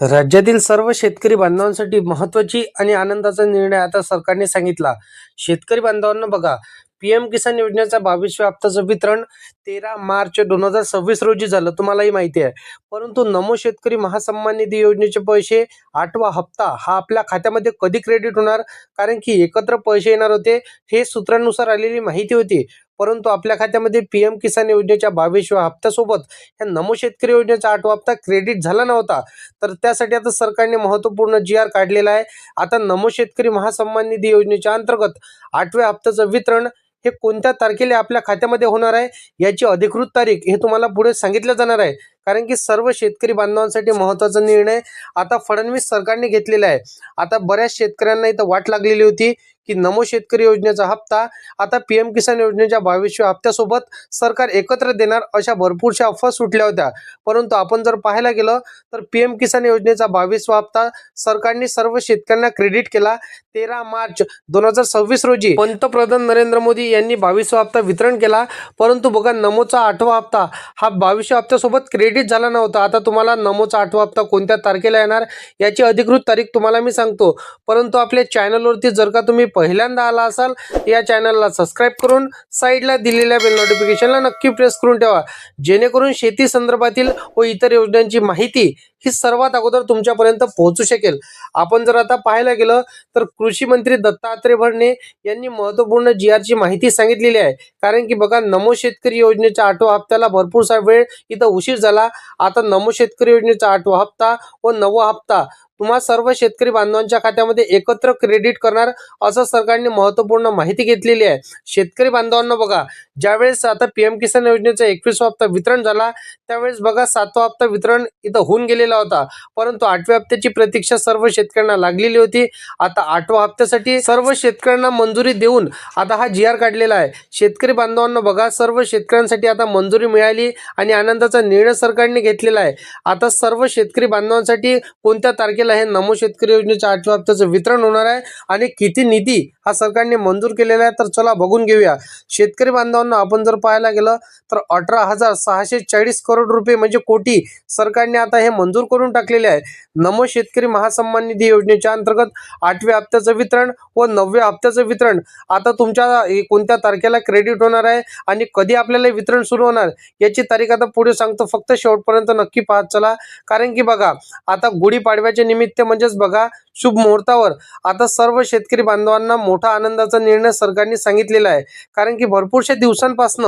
राज्यातील सर्व शेतकरी बांधवांसाठी महत्त्वाची आणि आनंदाचा निर्णय आता सरकारने सांगितला. शेतकरी बांधवांना बघा, पीएम किसान योजनेचा 22व्या हप्त्याचं वितरण 13 मार्च 2026 रोजी झालं, तुम्हालाही माहिती आहे. परंतु नमो शेतकरी महासन्मान निधी योजनेचे पैसे 8वा हप्ता हा आपल्या खात्यामध्ये कधी क्रेडिट होणार, कारण की एकत्र पैसे येणार होते, हे सूत्रांनुसार आलेली माहिती होती. परंतु आपल्या खात्यामध्ये पीएम किसान योजनेच्या 22व्या हप्त्यासोबत या नमो शेतकरी योजनेचा 8वा हप्ता क्रेडिट झाला नव्हता. तर त्यासाठी आता सरकारने महत्त्वपूर्ण जी.आर काढलेला आहे. आता नमो शेतकरी महासन्मान निधी योजनेच्या अंतर्गत 8व्या हप्त्याचं वितरण हे कोणत्या तारखेला आपल्या खात्यामध्ये होणार आहे, याची अधिकृत तारीख हे तुम्हाला पुढे सांगितलं जाणार आहे. कारण की सर्व शेतकरी बांधवांसाठी महत्त्वाचा निर्णय आता फडणवीस सरकारने घेतलेला आहे. आता बऱ्याच शेतकऱ्यांना इथं वाट लागलेली होती की नमो शेतकरी योजनेचा हप्ता आता पीएम किसान योजनेच्या 22व्या हप्त्यासोबत सरकार एकत्र देणार, अशा भरपूरशा अफवा सुटल्या होत्या. परंतु आपण जर पाहायला गेलं तर पीएम किसान योजनेचा 22वा हप्ता सरकारने सर्व शेतकऱ्यांना क्रेडिट केला. 13 मार्च 2026 रोजी पंतप्रधान नरेंद्र मोदी यांनी 22वा हप्ता वितरण केला. परंतु बघा, नमोचा 8वा हप्ता हा 22व्या हप्त्यासोबत क्रेडिट झाला नव्हता. आता तुम्हाला नमोचा 8वा हप्ता कोणत्या तारखेला येणार याची अधिकृत तारीख तुम्हाला मी सांगतो. परंतु आपल्या चॅनलवरती जर का तुम्ही पहिल्यांदा आला असाल, या चॅनलला सबस्क्राईब करून साईडला दिलेल्या बेल नोटिफिकेशनला नक्की प्रेस करून ठेवा, जेणेकरून शेती संदर्भातील व इतर योजनांची माहिती ही सर्वात अगोदर तुमच्यापर्यंत पोहोचू शकेल. आपण जर आता पाहायला गेलं तर कृषी मंत्री दत्तात्रय भरणे यांनी महत्त्वपूर्ण जी.आरची माहिती सांगितलेली आहे. कारण की बघा, नमो शेतकरी योजनेच्या 8व्या हप्त्याला भरपूरसा वेळ इथं उशीर झाला. आता नमो शेतकरी योजनेचा 8वा हप्ता व 9वा हप्ता तुम्हा सर्व शेतकरी बांधवांच्या खात्यामध्ये एकत्र क्रेडिट करणार, असं सरकारने महत्त्वपूर्ण माहिती घेतलेली आहे. शेतकरी बांधवांना बघा, ज्यावेळेस आता पीएम किसान योजनेचा 21वा हप्ता वितरण झाला, त्यावेळेस बघा 7वा हप्ता वितरण इथं होऊन गेलेला होता. परंतु 8व्या हप्त्याची प्रतीक्षा सर्व शेतकऱ्यांना लागलेली होती. आता 8व्या हप्त्यासाठी सर्व शेतकऱ्यांना मंजुरी देऊन आता हा जी.आर काढलेला आहे. शेतकरी बांधवांना बघा, सर्व शेतकऱ्यांसाठी आता मंजुरी मिळाली आणि आनंदाचा निर्णय सरकारने घेतलेला आहे. आता सर्व शेतकरी बांधवांसाठी कोणत्या तारखेला हे नमो शेतकरी योजनेच्या 8व्या हप्त्याचं वितरण होणार आहे आणि किती निधी हा सरकारने मंजूर केलेला आहे, तर चला बघून घेऊया. शेतकरी बांधवांना आपण जर पाहायला गेलं तर 18,640 करोड रुपये म्हणजे कोटी सरकारने आता हे मंजूर करून टाकलेले आहे. नमो शेतकरी महासन्मान निधी योजनेच्या अंतर्गत 8व्या हप्त्याचं वितरण व 9व्या हप्त्याचं वितरण आता तुमच्या कोणत्या तारखेला क्रेडिट होणार आहे आणि कधी आपल्याला वितरण सुरू होणार याची तारीख आता पुढे सांगतो. फक्त शेवटपर्यंत नक्की पाहत चला. कारण की बघा, आता गुढीपाडव्याच्या निमित्त म्हणजेच बघा शुभ मुहूर्तावर आता सर्व शेतकरी बांधवांना मोठा आनंदाचा निर्णय सरकारने सांगितलेला आहे. कारण की भरपूरशा दिवसांपासून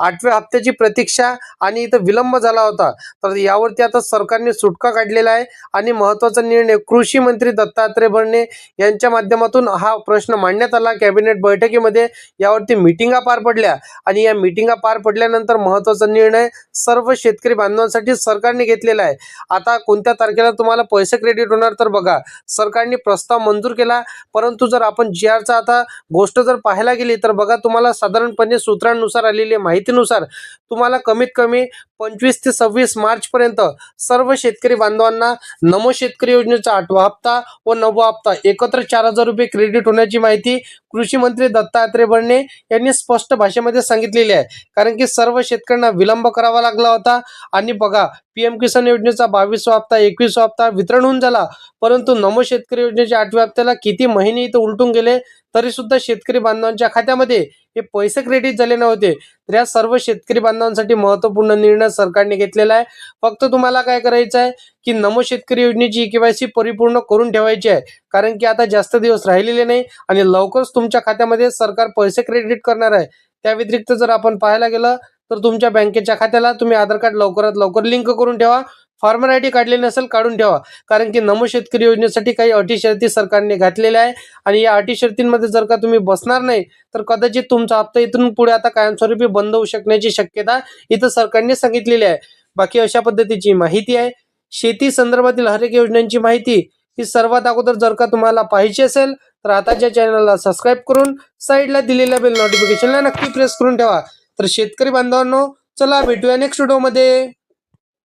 8व्या हप्त्याची प्रतीक्षा आणि इथं विलंब झाला होता. तर यावरती आता सरकारने सुटका काढलेला आहे आणि महत्त्वाचा निर्णय कृषी मंत्री दत्तात्रय भरणे यांच्या माध्यमातून हा प्रश्न मांडण्यात आला कॅबिनेट बैठकीमध्ये. यावरती मिटिंगा पार पडल्या आणि या मिटिंगा पार पडल्यानंतर महत्त्वाचा निर्णय सर्व शेतकरी बांधवांसाठी सरकारने घेतलेला आहे. आता कोणत्या तारखेला तुम्हाला पैसे क्रेडिट होणार, तर बघा, सरकारने प्रस्ताव मंजूर केला. परंतु जर आपण जी.आरचा आता गोष्ट जर पाहायला गेली तर बघा, तुम्हाला साधारणपणे सूत्रांनुसार आलेल्या माहितीनुसार तुम्हाला कमीत कमी 25 ते 26 मार्च पर्यंत सर्व शेतकरी बांधवांना नमो शेतकरी योजनेचा 8वा हप्ता व 9वा हप्ता एकत्र 4,000 रुपये क्रेडिट होण्याची माहिती कृषी मंत्री दत्तात्रय भरणे यांनी स्पष्ट भाषेमध्ये सांगितलेली आहे. कारण की सर्व शेतकऱ्यांना विलंब करावा लागला होता आणि बघा, पीएम किसान योजनेचा 22वा हप्ता 21वा हप्ता वितरण होऊन झाला. परंतु नमो शेतकरी योजनेच्या 8व्या हप्त्याला किती महिने इथं उलटून गेले तरी सुद्धा शेतकरी बांधवांच्या खात्यामध्ये हे पैसे क्रेडिट झाले नव्हते. तर या सर्व शेतकरी बांधवांसाठी महत्त्वपूर्ण निर्णय सरकारने घेतलेला आहे. फक्त तुम्हाला काय करायचं आहे की नमो शेतकरी योजनेची KYC परिपूर्ण करून ठेवायची आहे. कारण की आता जास्त दिवस राहिलेले नाही आणि लवकरच तुमच्या खात्यामध्ये सरकार पैसे क्रेडिट करणार आहे. त्या व्यतिरिक्त जर आपण पाहायला गेलं तर तुमच्या बँकेच्या खात्याला तुम्ही आधार कार्ड लवकरात लवकर लिंक करून ठेवा. फॉर्मॅलिटी काढलेली नसेल काढून ठेवा. कारण की नमो शेतकरी योजनेसाठी काही अटी शर्ती सरकारने घातलेल्या आहे आणि या अटी शर्तींमध्ये जर का तुम्ही बसणार नाही तर कदाचित तुमचा हप्ता इथून पुढे आता कायमस्वरूपी बंद होऊ शकण्याची शक्यता इथं सरकारने सांगितलेली आहे. बाकी अशा पद्धतीची माहिती आहे. शेती संदर्भातील हर एक योजनांची माहिती ही सर्वात अगोदर जर का तुम्हाला पाहिजे असेल तर आताच्या चॅनलला सबस्क्राईब करून साईडला दिलेल्या बेल नोटिफिकेशनला नक्की प्रेस करून ठेवा. तर शेतकरी बांधवांनो, चला भेटूया नेक्स्ट व्हिडिओमध्ये.